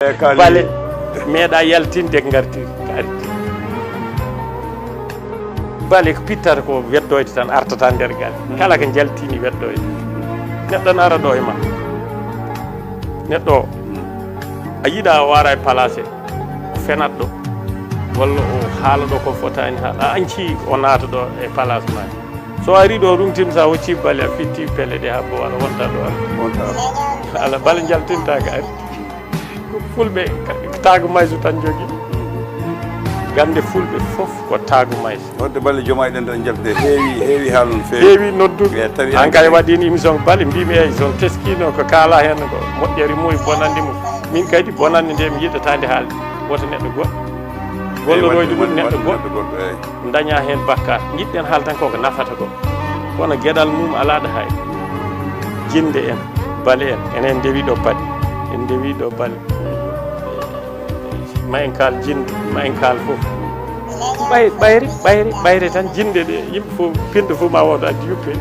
bale meeɗa yaltinde garti bale ko pittata ko weddoyde tan artata nder galle kala ko jaltini weddoyde neɗɗo ne ara ɗo e ma neɗɗo a yiiɗa wara e place o fenat ɗo walla o haala ɗo ko fotani haala a anci o naata ɗo e place ma so ari ɗo rumtima sa hocci bale a fitti pelle ɗe ha bo wala wonta ɗo ala bale jaltintaga ari fulɓe taago mayso tan jogui gande fulɓe foof ko taago mayso wadde balle jomayi ɗen ɗon jalde heewi haala no feewi heewi nodduɓe an kay waɗino émission balle mbimi eyyi son teskino ko kaala hen ko moƴƴere mum bonande mum min kadi bonande nde mi yiɗatande haalde woto neɗɗo goɗɗo golloɗoyde ɗum neɗɗo goɗɗo daña hen bakkat jiɗɗen haala tan koko nafata ko kono gueɗal mum alaɗo hay jinde en baale en enen ndewi ɗo paɗe en ndewi ɗo balle ma en kaal jinde ma en kaal fof ɓayre tan jinde ɗe yimɓe fof pinde fof ma wodo addi yuppe